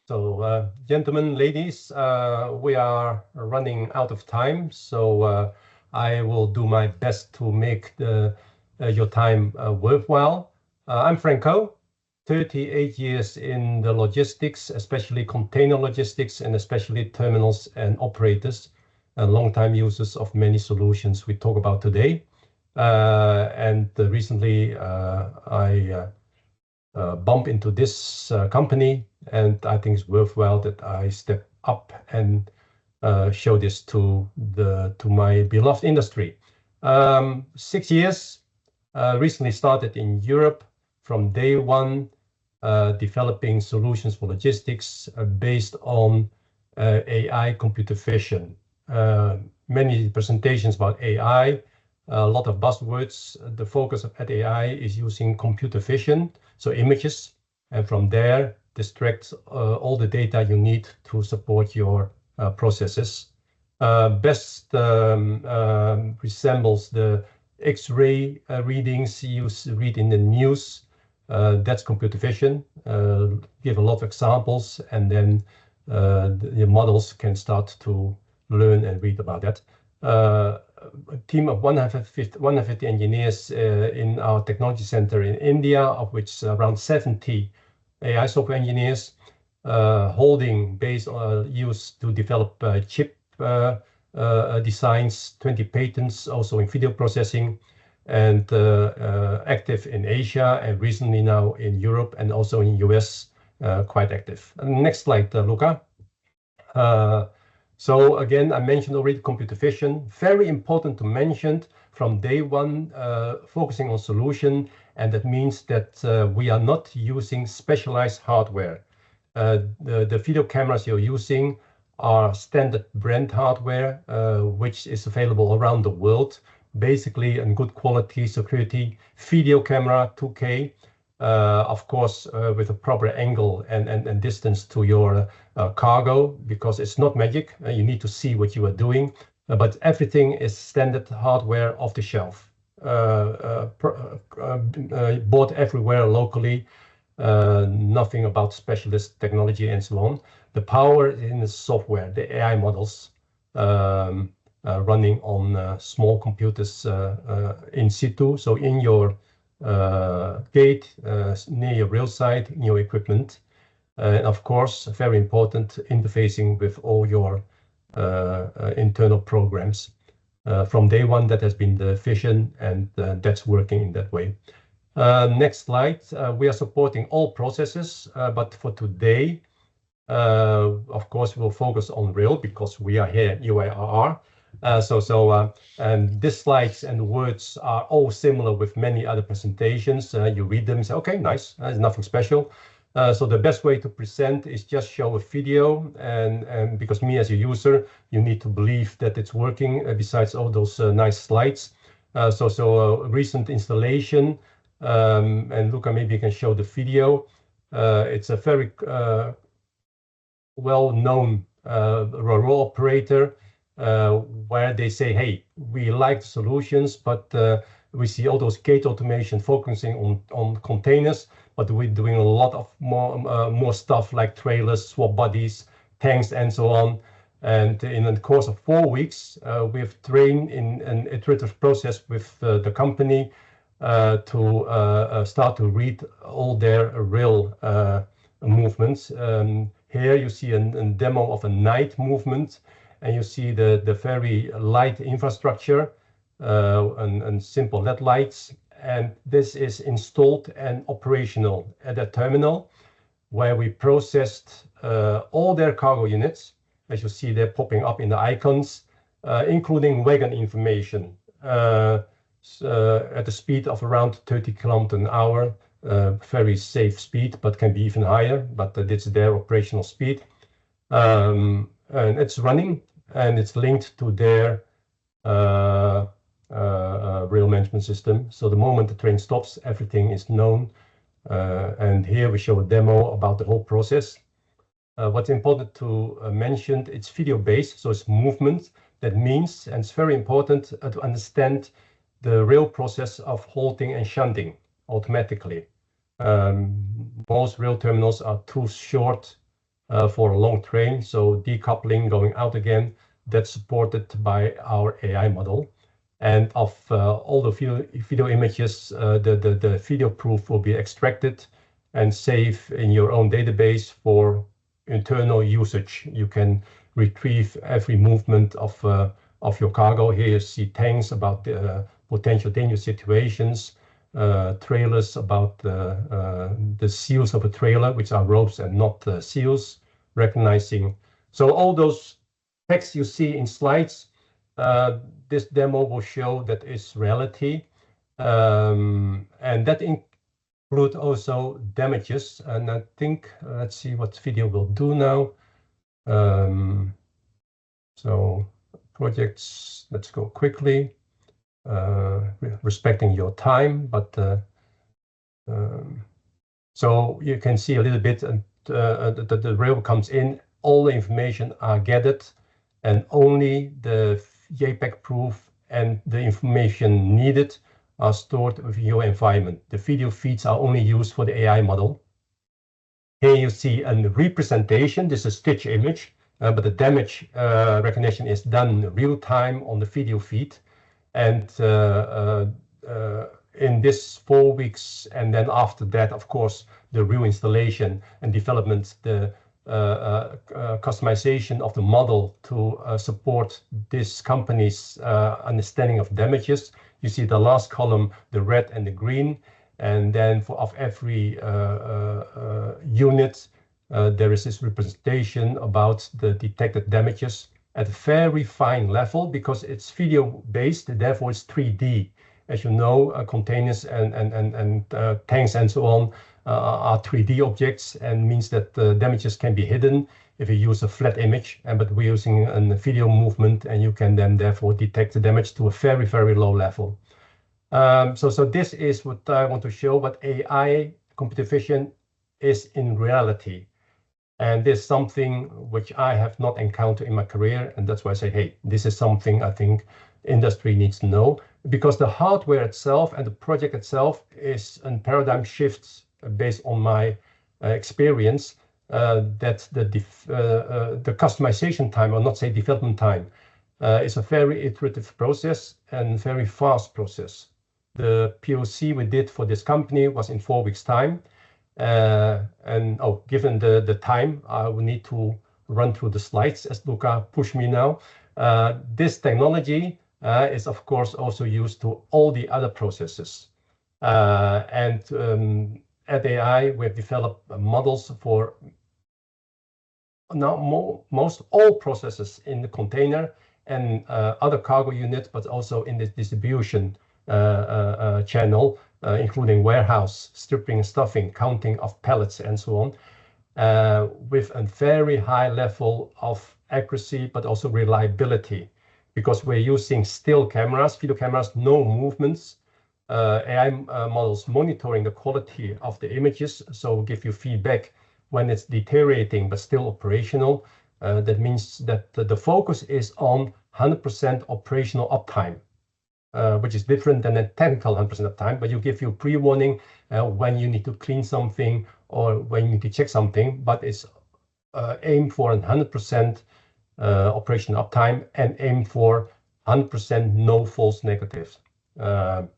So, gentlemen, ladies, we are running out of time, so I will do my best to make your time worthwhile. I'm Franco, 38 years in the logistics, especially container logistics, and especially terminals and operators, and long-time users of many solutions we talk about today. And recently, I bump into this company, and I think it's worthwhile that I step up and show this to my beloved industry. 6 years, recently started in Europe from day one, developing solutions for logistics based on AI, computer vision. Many presentations about AI, a lot of buzzwords. The focus at AI is using computer vision, so images, and from there extract all the data you need to support your processes. Best resembles the X-ray readings you read in the news. That's computer vision. Give a lot of examples, and then the models can start to learn and read about that. A team of 150 engineers in our technology center in India, of which around 70 AI software engineers, holding base used to develop chip designs, 20 patents also in video processing, and active in Asia, and recently now in Europe and also in US, quite active. Next slide, Luca. So again, I mentioned already computer vision, very important to mention from day one, focusing on solution, and that means that we are not using specialized hardware. The video cameras you're using are standard brand hardware, which is available around the world, basically in good quality security, video camera, 2K, of course, with a proper angle and distance to your cargo, because it's not magic. You need to see what you are doing, but everything is standard hardware off the shelf, bought everywhere locally, nothing about specialist technology and so on. The power is in the software, the AI models running on small computers in situ, so in your gate, near your rail side, in your equipment. And of course, very important, interfacing with all your internal programs. From day one, that has been the vision, and that's working in that way. Next slide. We are supporting all processes, but for today, of course, we'll focus on rail because we are here at UARR. And these slides and words are all similar with many other presentations. You read them and say, okay, nice, there's nothing special. So the best way to present is just show a video, and because me as a user, you need to believe that it's working besides all those nice slides. So recent installation, and Luca, maybe you can show the video. It's a very well-known rail operator, where they say, hey, we like the solutions, but we see all those gate automation focusing on containers, but we're doing a lot of more stuff like trailers, swap bodies, tanks, and so on. And in the course of 4 weeks, we've trained in an iterative process with the company to start to read all their rail movements. Here you see a demo of a night movement, and you see the very light infrastructure and simple LED lights. And this is installed and operational at a terminal where we processed all their cargo units, as you see they're popping up in the icons, including wagon information, at a speed of around 30 kilometers an hour, very safe speed, but can be even higher, but it's their operational speed. And it's running, and it's linked to their rail management system. So the moment the train stops, everything is known. And here we show a demo about the whole process. What's important to mention, it's video-based, so it's movement. That means, and it's very important to understand the rail process of halting and shunting automatically. Most rail terminals are too short for a long train. So decoupling, going out again, that's supported by our AI model. And of all the video images, the video proof will be extracted and saved in your own database for internal usage. You can retrieve every movement of your cargo. Here you see tanks about the potential dangerous situations, trailers about the seals of a trailer, which are ropes and not seals, recognizing. So all those text you see in slides, this demo will show that is reality. And that include also damages. And I think, let's see what video will do now. So projects, let's go quickly, respecting your time, but so you can see a little bit the rail comes in, all the information are gathered, and only the JPEG proof and the information needed are stored within your environment. The video feeds are only used for the AI model. Here you see a representation. This is a stitch image, but the damage recognition is done real time on the video feed. And in this 4 weeks, and then after that, of course, the real installation and development, the customization of the model to support this company's understanding of damages. You see the last column, the red and the green, and then of every unit, there is this representation about the detected damages at a very fine level because it's video based, therefore it's 3D. As you know, containers and tanks and so on are 3D objects, and means that the damages can be hidden if you use a flat image, but we're using a video movement, and you can then therefore detect the damage to a very, very low level. So this is what I want to show, what AI, computer vision, is in reality. And this is something which I have not encountered in my career, and that's why I say, hey, this is something I think industry needs to know, because the hardware itself and the project itself is a paradigm shift based on my experience, that the customization time, or not say development time, is a very iterative process and very fast process. The POC we did for this company was in 4 weeks' time. And given the time, I will need to run through the slides as Luca pushed me now. This technology is, of course, also used to all the other processes. At ATAI, we have developed models for now most all processes in the container and other cargo units, but also in the distribution channel, including warehouse, stripping and stuffing, counting of pallets, and so on, with a very high level of accuracy, but also reliability, because we're using still cameras, video cameras, no movements, AI models monitoring the quality of the images, so give you feedback when it's deteriorating, but still operational. That means that the focus is on 100% operational uptime. Which is different than a technical 100% uptime, but you give you pre-warning when you need to clean something or when you need to check something, but it's aim for 100% operational uptime and aim for 100% no false negatives. And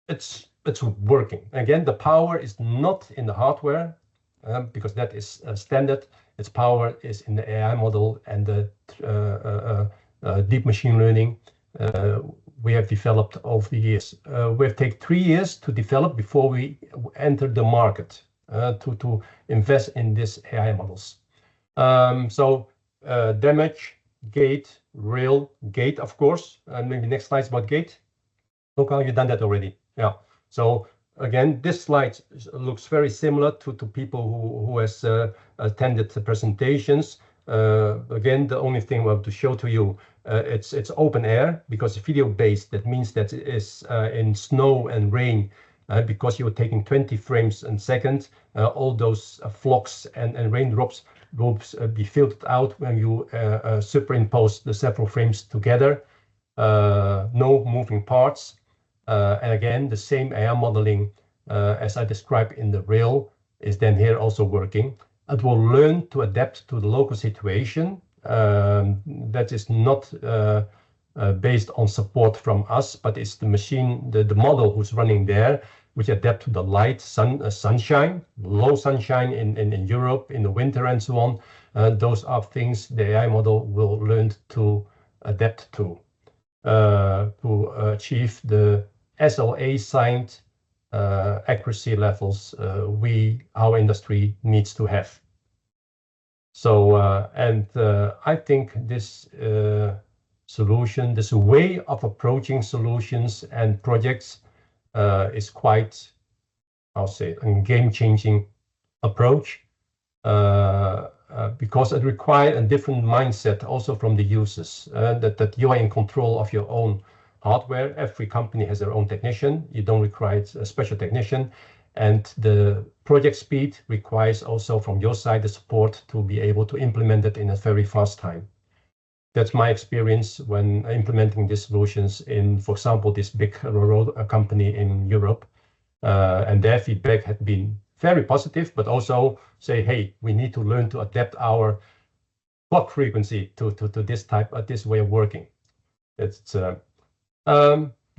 it's working. Again, the power is not in the hardware because that is standard. Its power is in the AI model and the deep machine learning we have developed over the years. We have taken 3 years to develop before we entered the market to invest in these AI models. Damage, gate, rail, gate, of course. And maybe next slide is about gate. Okay, you've done that already. Yeah. So again, this slide looks very similar to people who has attended the presentations. Again, the only thing we have to show to you, it's open air because it's video based. That means that it is in snow and rain, because you're taking 20 frames a second. All those flocks and raindrops will be filtered out when you superimpose the several frames together. No moving parts. And again, the same AI modeling as I described in the rail is then here also working. It will learn to adapt to the local situation. That is not based on support from us, but it's the machine, the model who's running there, which adapt to the light, sunshine, low sunshine in Europe in the winter and so on. Those are things the AI model will learn to adapt to achieve the SLA signed accuracy levels our industry needs to have. So, I think this solution, this way of approaching solutions and projects is quite, I'll say, a game-changing approach because it requires a different mindset also from the users, that you are in control of your own hardware. Every company has their own technician. You don't require a special technician. And the project speed requires also from your side the support to be able to implement it in a very fast time. That's my experience when implementing these solutions in, for example, this big road company in Europe. And their feedback had been very positive, but also say, hey, we need to learn to adapt our clock frequency to this this way of working. It's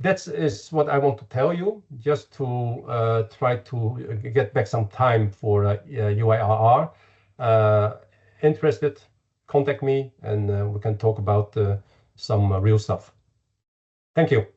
that is what I want to tell you, just to try to get back some time for UIRR. Interested, contact me and we can talk about some real stuff. Thank you.